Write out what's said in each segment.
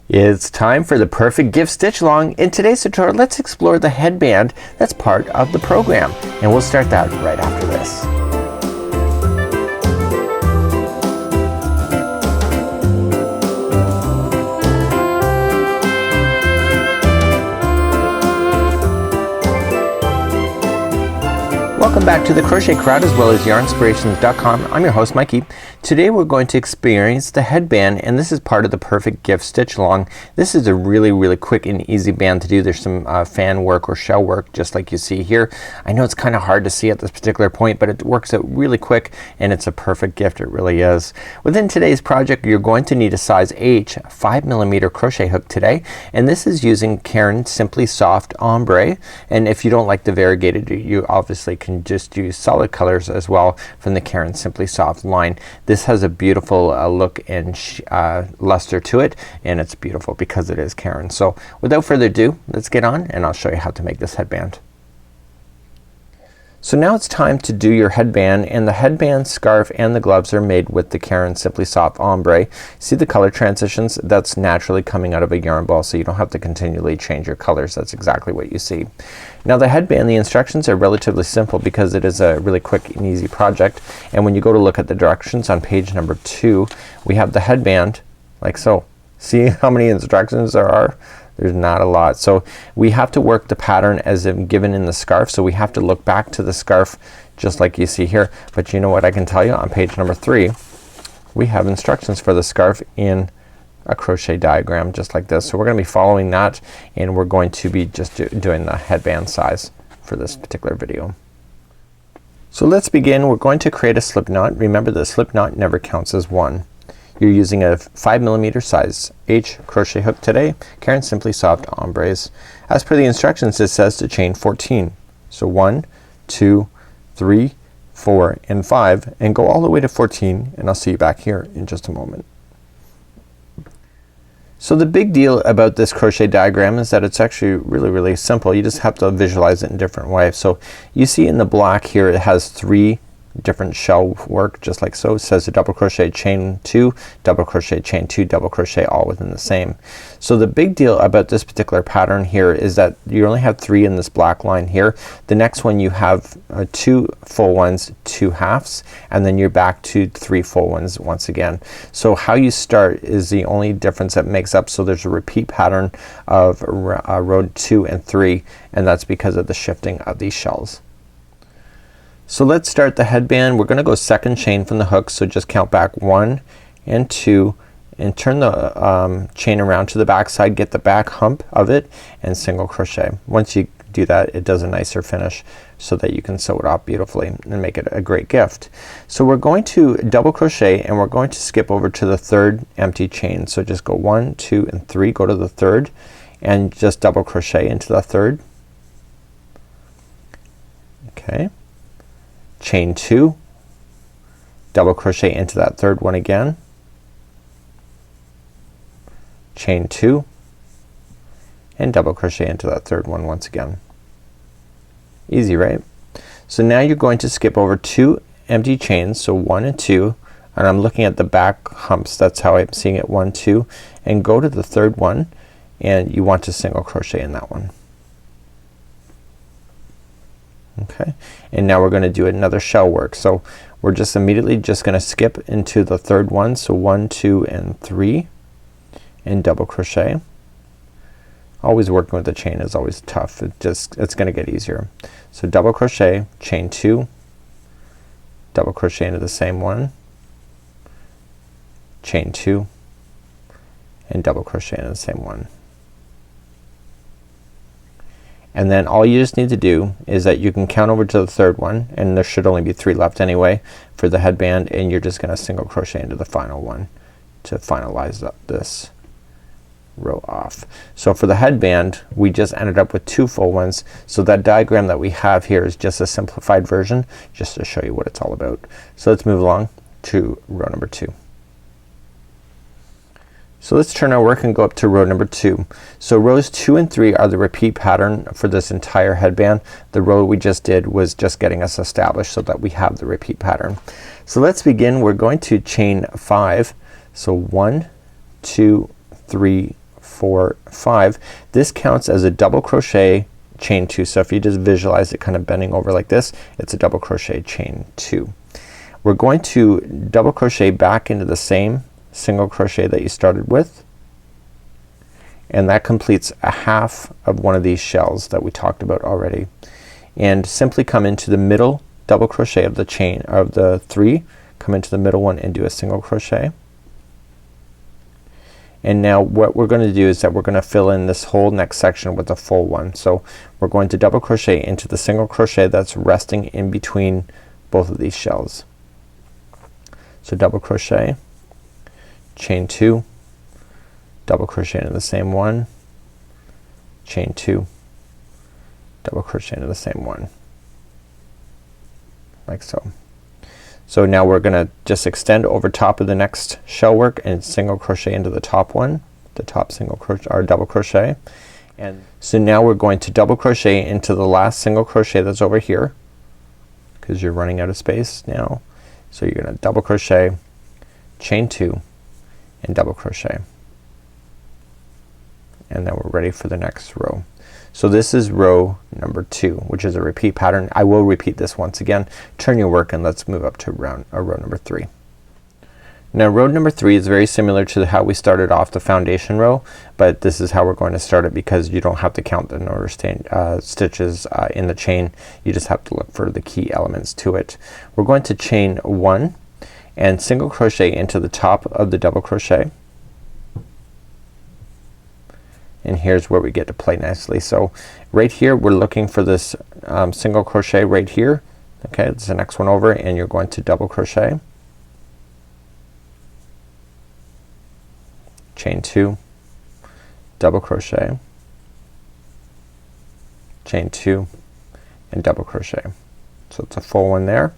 It's time for the perfect gift stitch along. In today's tutorial, let's explore the headband that's part of the program, and we'll start that right after this. Welcome back to the Crochet Crowd as well as yarnspirations.com. I'm your host Mikey. Today we're going to experience the headband, and this is part of the perfect gift stitch along. This is a really quick and easy band to do. There's some fan work or shell work just like you see here. I know it's kind of hard to see at this particular point, but it works out really quick and it's a perfect gift. It really is. Within today's project you're going to need a size H 5mm crochet hook today, and this is using Caron Simply Soft Ombre, and if you don't like the variegated you obviously can just use solid colors as well from the Caron Simply Soft line. This has a beautiful look and luster to it, and it's beautiful because it is Caron. So without further ado, let's get on and I'll show you how to make this headband. So now it's time to do your headband, and the headband, scarf, and the gloves are made with the Caron Simply Soft Ombre. See the color transitions? That's naturally coming out of a yarn ball, so you don't have to continually change your colors. That's exactly what you see. Now the headband, the instructions are relatively simple because it is a really quick and easy project, and when you go to look at the directions on page number 2, we have the headband like so. See how many instructions there are? There's not a lot. So we have to work the pattern as given in the scarf, so we have to look back to the scarf just like you see here. But you know what I can tell you, on page number 3 we have instructions for the scarf in a crochet diagram just like this. So we're gonna be following that, and we're going to be just doing the headband size for this particular video. So let's begin. We're going to create a slip knot. Remember, the slip knot never counts as one. You're using a 5mm size H crochet hook today, Caron Simply Soft Ombres. As per the instructions it says to chain 14. So 1, 2, 3, 4, and 5, and go all the way to 14, and I'll see you back here in just a moment. So the big deal about this crochet diagram is that it's actually really simple. You just have to visualize it in different ways. So you see in the black here it has 3 different shell work just like so. It says a double crochet, chain 2, double crochet, chain 2, double crochet, all within the same. So the big deal about this particular pattern here is that you only have 3 in this black line here. The next one you have 2 full ones, 2 halves, and then you're back to 3 full ones once again. So how you start is the only difference that makes up. So there's a repeat pattern of row 2 and 3, and that's because of the shifting of these shells. So let's start the headband. We're gonna go second chain from the hook, so just count back 1 and 2 and turn the chain around to the back side, get the back hump of it, and single crochet. Once you do that it does a nicer finish so that you can sew it off beautifully and make it a great gift. So we're going to double crochet, and we're going to skip over to the 3rd empty chain. So just go 1, 2, and 3, go to the 3rd, and just double crochet into the 3rd. Okay. Chain 2, double crochet into that 3rd one again, chain 2, and double crochet into that 3rd one once again. Easy, right? So now you're going to skip over 2 empty chains, so 1 and 2, and I'm looking at the back humps, that's how I'm seeing it, 1, 2, and go to the 3rd one, and you want to single crochet in that one. Okay, and now we're gonna do another shell work. So we're just immediately just gonna skip into the 3rd one, so 1, 2, and 3, and double crochet. Always working with the chain is always tough. It's gonna get easier. So double crochet, chain 2, double crochet into the same one, chain 2, and double crochet into the same one. And then all you just need to do is that you can count over to the 3rd one, and there should only be 3 left anyway for the headband, and you're just gonna single crochet into the final one to finalize this row off. So for the headband we just ended up with 2 full ones, so that diagram that we have here is just a simplified version just to show you what it's all about. So let's move along to row number 2. So let's turn our work and go up to row number 2. So rows 2 and 3 are the repeat pattern for this entire headband. The row we just did was just getting us established so that we have the repeat pattern. So let's begin. We're going to chain 5. So 1, 2, 3, 4, 5. This counts as a double crochet chain 2. So if you just visualize it kind of bending over like this, it's a double crochet chain 2. We're going to double crochet back into the same single crochet that you started with, and that completes a half of one of these shells that we talked about already. And simply come into the middle double crochet of the chain of the 3, come into the middle one and do a single crochet. And now what we're gonna do is that we're gonna fill in this whole next section with a full one. So we're going to double crochet into the single crochet that's resting in between both of these shells. So double crochet, chain 2, double crochet into the same one, chain 2, double crochet into the same one, like so. So now we're gonna just extend over top of the next shell work and single crochet into the top one, the top single crochet or double crochet. And so now we're going to double crochet into the last single crochet that's over here, because you're running out of space now. So you're gonna double crochet, chain 2, and double crochet, and then we're ready for the next row. So this is row number 2, which is a repeat pattern. I will repeat this once again. Turn your work and let's move up to row number 3. Now row number 3 is very similar to how we started off the foundation row, but this is how we're going to start it because you don't have to count the number of stitches in the chain. You just have to look for the key elements to it. We're going to chain 1 and single crochet into the top of the double crochet, and here's where we get to play nicely. So right here we're looking for this single crochet right here. Okay, it's the next one over, and you're going to double crochet, chain 2, double crochet, chain 2, and double crochet. So it's a full one there.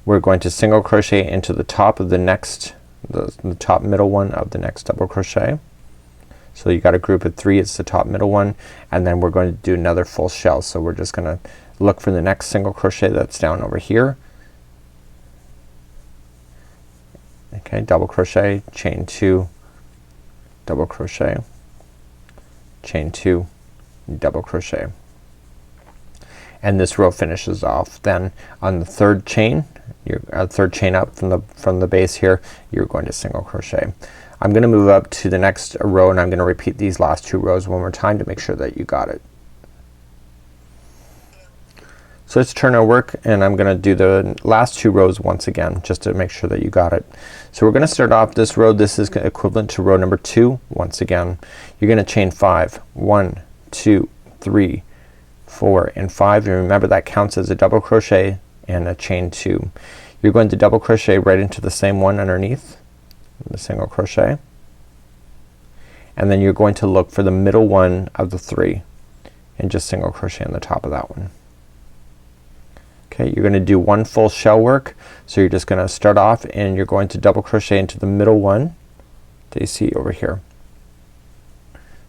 We're going to single crochet into the top of the next the top middle one of the next double crochet. So you got a group of 3, it's the top middle one, and then we're going to do another full shell. So we're just gonna look for the next single crochet that's down over here. Okay, double crochet, chain 2, double crochet, chain 2, double crochet. And this row finishes off then on the third chain, your third chain up from the base here, you're going to single crochet. I'm gonna move up to the next row and I'm gonna repeat these last 2 rows one more time to make sure that you got it. So let's turn our work and I'm gonna do the last 2 rows once again just to make sure that you got it. So we're gonna start off this row. This is equivalent to row number 2. Once again you're gonna chain 5, 1, 2, 3, 4, and 5, and remember that counts as a double crochet and a chain 2. You're going to double crochet right into the same one underneath, the single crochet, and then you're going to look for the middle one of the 3 and just single crochet on the top of that one. Okay, you're gonna do 1 full shell work. So you're just gonna start off and you're going to double crochet into the middle one that you see over here.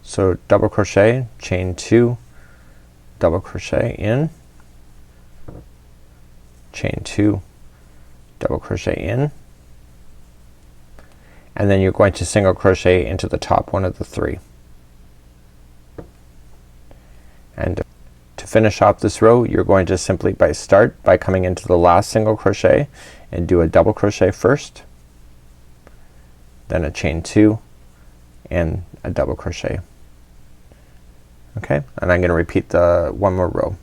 So double crochet, chain 2, double crochet in, chain 2, double crochet in, and then you're going to single crochet into the top one of the 3. And to finish off this row you're going to simply start by coming into the last single crochet and do a double crochet first, then a chain 2 and a double crochet. Okay, and I'm gonna repeat the one more row.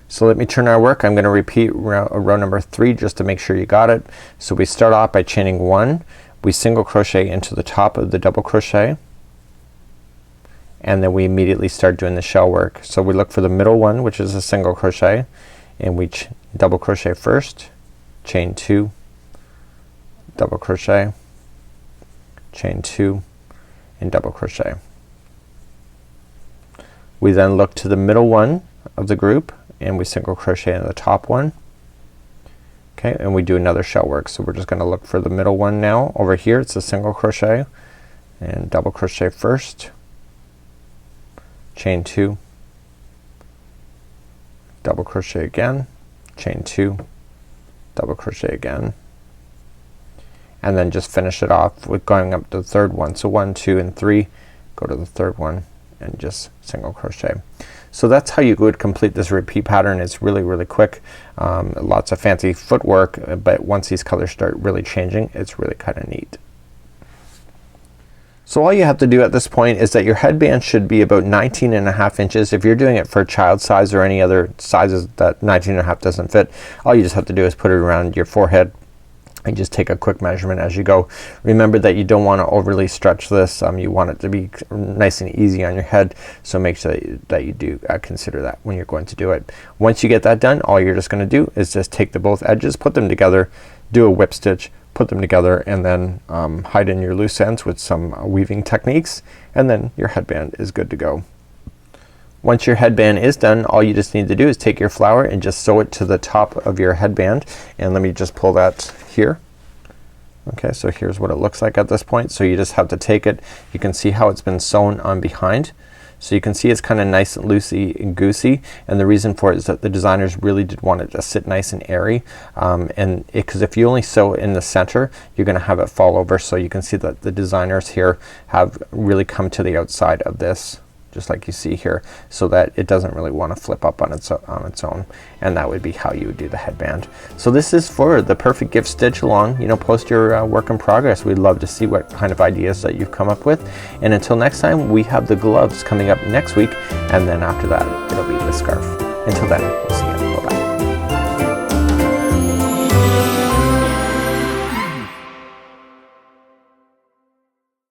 So let me turn our work. I'm gonna repeat row number 3 just to make sure you got it. So we start off by chaining 1, we single crochet into the top of the double crochet, and then we immediately start doing the shell work. So we look for the middle one, which is a single crochet, and we double crochet first, chain 2, double crochet, chain 2, and double crochet. We then look to the middle one of the group and we single crochet in the top one. Okay, and we do another shell work. So we're just gonna look for the middle one now. Over here it's a single crochet and double crochet first, chain 2, double crochet again, chain 2, double crochet again, and then just finish it off with going up to the third one. So 1, 2 and 3, go to the third one and just single crochet. So that's how you would complete this repeat pattern. It's really quick. Lots of fancy footwork, but once these colors start really changing, it's really kind of neat. So all you have to do at this point is that your headband should be about 19.5 inches. If you're doing it for child size or any other sizes that 19.5 doesn't fit, all you just have to do is put it around your forehead and just take a quick measurement as you go. Remember that you don't want to overly stretch this. You want it to be nice and easy on your head, so make sure that you do consider that when you're going to do it. Once you get that done, all you're just gonna do is just take the both edges, put them together, do a whip stitch, put them together, and then hide in your loose ends with some weaving techniques, and then your headband is good to go. Once your headband is done, all you just need to do is take your flower and just sew it to the top of your headband. And let me just pull that here. Okay, so here's what it looks like at this point. So you just have to take it. You can see how it's been sewn on behind. So you can see it's kind of nice and loosey and goosey, and the reason for it is that the designers really did want it to sit nice and airy, because if you only sew in the center, you're gonna have it fall over. So you can see that the designers here have really come to the outside of this, just like you see here, so that it doesn't really want to flip up on its own, and that would be how you would do the headband. So this is for the perfect gift stitch along. You know, post your work in progress. We'd love to see what kind of ideas that you've come up with, and until next time, we have the gloves coming up next week, and then after that it'll be the scarf. Until then, we'll see you.